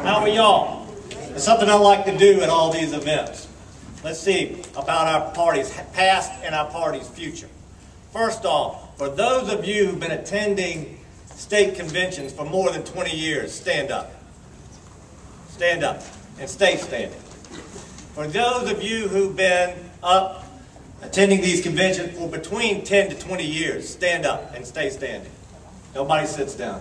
How are y'all? It's something I like to do at all these events. Let's see about our party's past and our party's future. First off, for those of you who've been attending state conventions for more than 20 years, stand up. Stand up and stay standing. For those of you who've been up attending these conventions for between 10 to 20 years, stand up and stay standing. Nobody sits down.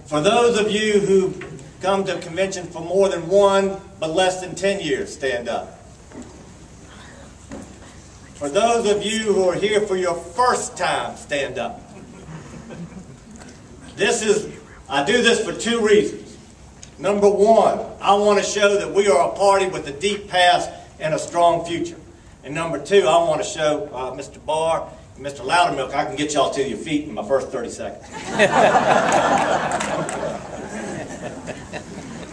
For those of you who come to convention for more than 1 but less than 10 years, stand up. For those of you who are here for your first time, stand up. I do this for 2 reasons. Number 1, I want to show that we are a party with a deep past and a strong future. And number 2, I want to show Mr. Barr and Mr. Loudermilk I can get y'all to your feet in my first 30 seconds.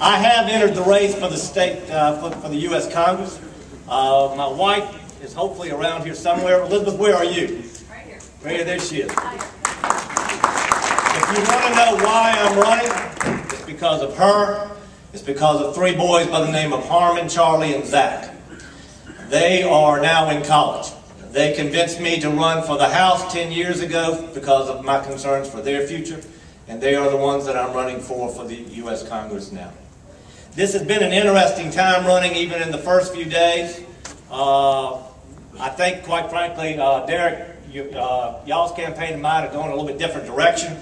I have entered the race for the state, for the U.S. Congress. My wife is hopefully around here somewhere. Elizabeth, where are you? Right here. Right here, there she is. If you want to know why I'm running, it's because of her. It's because of 3 boys by the name of Harmon, Charlie, and Zach. They are now in college. They convinced me to run for the House 10 years ago because of my concerns for their future, and they are the ones that I'm running for the U.S. Congress now. This has been an interesting time running, even in the first few days. I think, quite frankly, Derek, y'all's campaign and mine are going a little bit different direction.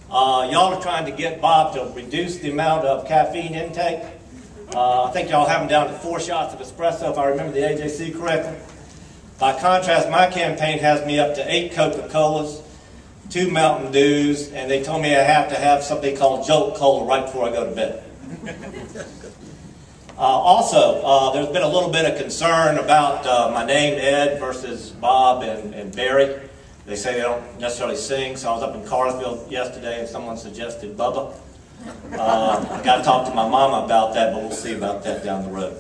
Y'all are trying to get Bob to reduce the amount of caffeine intake. I think y'all have him down to 4 shots of espresso, if I remember the AJC correctly. By contrast, my campaign has me up to 8 Coca-Colas, 2 Mountain Dews, and they told me I have to have something called Jolt Cola right before I go to bed. Also, there's been a little bit of concern about my name, Ed, versus Bob and Barry. They say they don't necessarily sing, so I was up in Carsville yesterday and someone suggested Bubba. I got to talk to my mama about that, but we'll see about that down the road.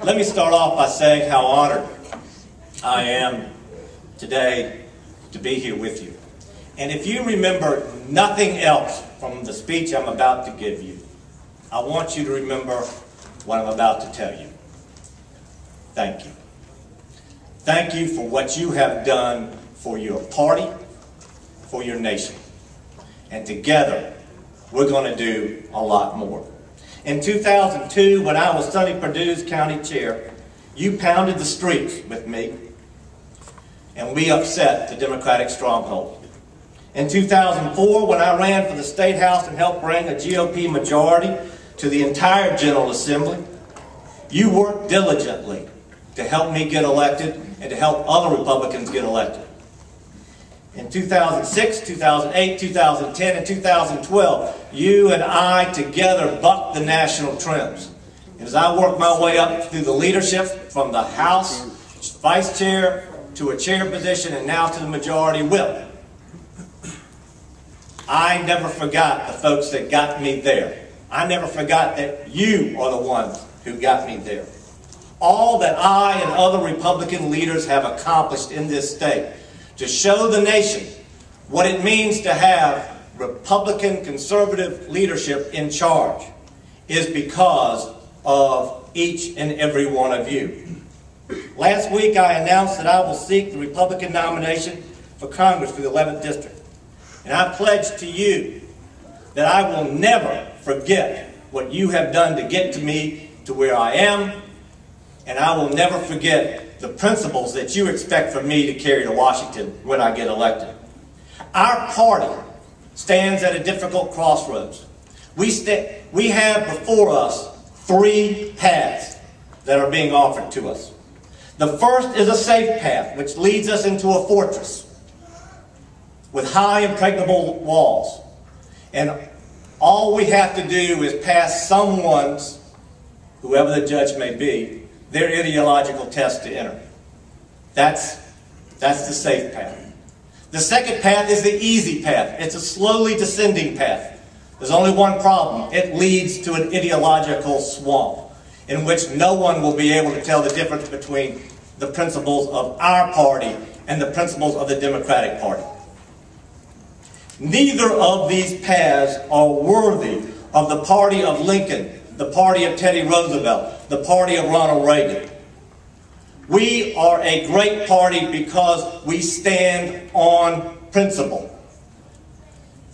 Let me start off by saying how honored I am today to be here with you. And if you remember nothing else from the speech I'm about to give you, I want you to remember what I'm about to tell you. Thank you. Thank you for what you have done for your party, for your nation. And together, we're going to do a lot more. In 2002, when I was Sonny Perdue's county chair, you pounded the streets with me, and we upset the Democratic stronghold. In 2004, when I ran for the State House and helped bring a GOP majority to the entire General Assembly, you worked diligently to help me get elected and to help other Republicans get elected. In 2006, 2008, 2010, and 2012, you and I together bucked the national trends. As I worked my way up through the leadership from the House Vice Chair to a chair position and now to the Majority Whip, I never forgot the folks that got me there. I never forgot that you are the ones who got me there. All that I and other Republican leaders have accomplished in this state to show the nation what it means to have Republican conservative leadership in charge is because of each and every one of you. Last week I announced that I will seek the Republican nomination for Congress for the 11th District. And I pledge to you that I will never forget what you have done to get to me to where I am, and I will never forget the principles that you expect from me to carry to Washington when I get elected. Our party stands at a difficult crossroads. We have before us 3 paths that are being offered to us. The first is a safe path, which leads us into a fortress with high impregnable walls. And all we have to do is pass someone's, whoever the judge may be, their ideological test to enter. That's the safe path. The second path is the easy path. It's a slowly descending path. There's only one problem. It leads to an ideological swamp in which no one will be able to tell the difference between the principles of our party and the principles of the Democratic Party. Neither of these paths are worthy of the party of Lincoln, the party of Teddy Roosevelt, the party of Ronald Reagan. We are a great party because we stand on principle.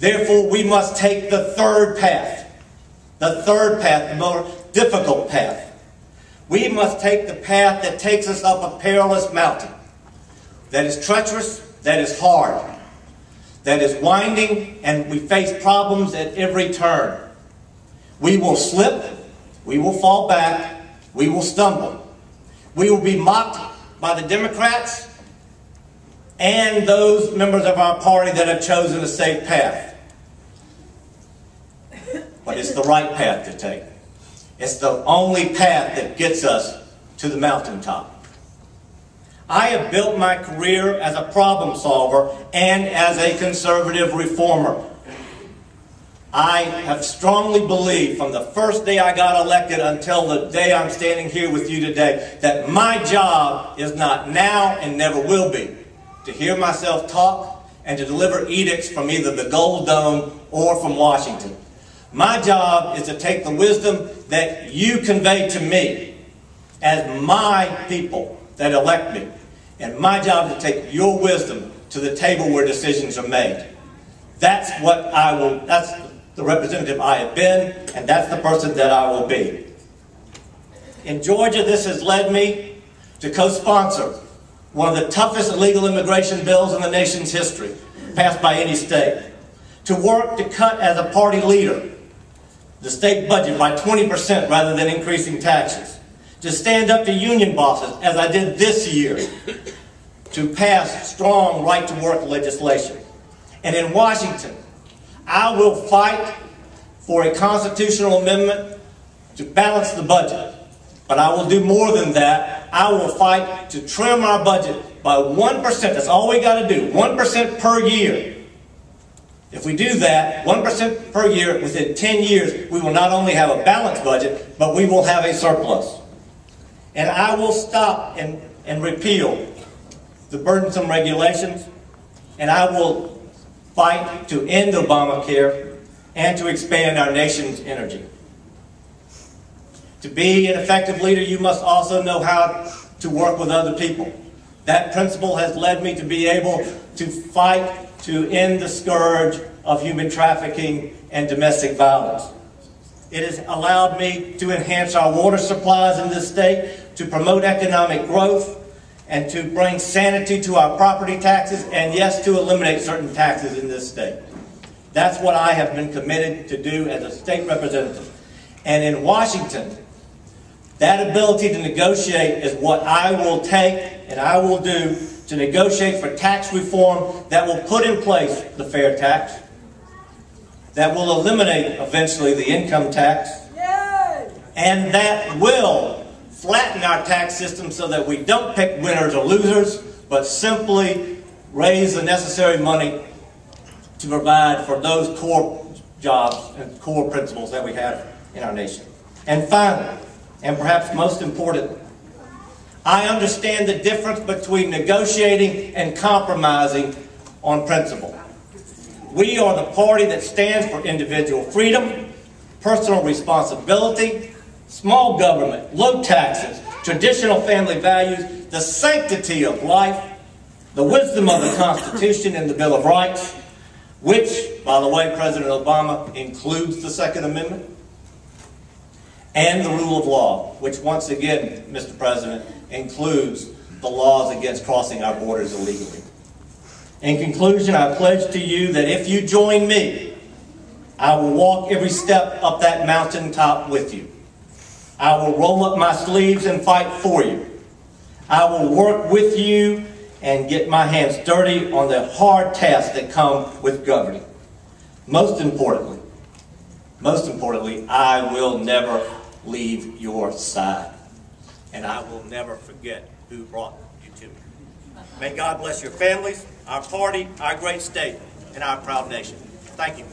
Therefore, we must take the third path, the more difficult path. We must take the path that takes us up a perilous mountain, that is treacherous, that is hard, that is winding, and we face problems at every turn. We will slip, we will fall back, we will stumble. We will be mocked by the Democrats and those members of our party that have chosen a safe path. But it's the right path to take. It's the only path that gets us to the mountaintop. I have built my career as a problem solver and as a conservative reformer. I have strongly believed from the first day I got elected until the day I'm standing here with you today that my job is not now and never will be to hear myself talk and to deliver edicts from either the Gold Dome or from Washington. My job is to take the wisdom that you convey to me as my people that elect me. And my job is to take your wisdom to the table where decisions are made. That's the representative I have been, and that's the person that I will be. In Georgia, this has led me to co-sponsor one of the toughest illegal immigration bills in the nation's history, passed by any state. To work to cut as a party leader the state budget by 20% rather than increasing taxes. To stand up to union bosses, as I did this year, to pass strong right-to-work legislation. And in Washington, I will fight for a constitutional amendment to balance the budget. But I will do more than that. I will fight to trim our budget by 1%. That's all we got to do, 1% per year. If we do that, 1% per year, within 10 years, we will not only have a balanced budget, but we will have a surplus. And I will stop and repeal the burdensome regulations, and I will fight to end Obamacare and to expand our nation's energy. To be an effective leader, you must also know how to work with other people. That principle has led me to be able to fight to end the scourge of human trafficking and domestic violence. It has allowed me to enhance our water supplies in this state, to promote economic growth, and to bring sanity to our property taxes, and yes, to eliminate certain taxes in this state. That's what I have been committed to do as a state representative. And in Washington, that ability to negotiate is what I will take and I will do to negotiate for tax reform that will put in place the fair tax, that will eliminate eventually the income tax, and that will flatten our tax system so that we don't pick winners or losers, but simply raise the necessary money to provide for those core jobs and core principles that we have in our nation. And finally, and perhaps most importantly, I understand the difference between negotiating and compromising on principle. We are the party that stands for individual freedom, personal responsibility, small government, low taxes, traditional family values, the sanctity of life, the wisdom of the Constitution and the Bill of Rights, which, by the way, President Obama includes the Second Amendment, and the rule of law, which once again, Mr. President, includes the laws against crossing our borders illegally. In conclusion, I pledge to you that if you join me, I will walk every step up that mountaintop with you. I will roll up my sleeves and fight for you. I will work with you and get my hands dirty on the hard tasks that come with governing. Most importantly, I will never leave your side. And I will never forget who brought you to me. May God bless your families, our party, our great state, and our proud nation. Thank you.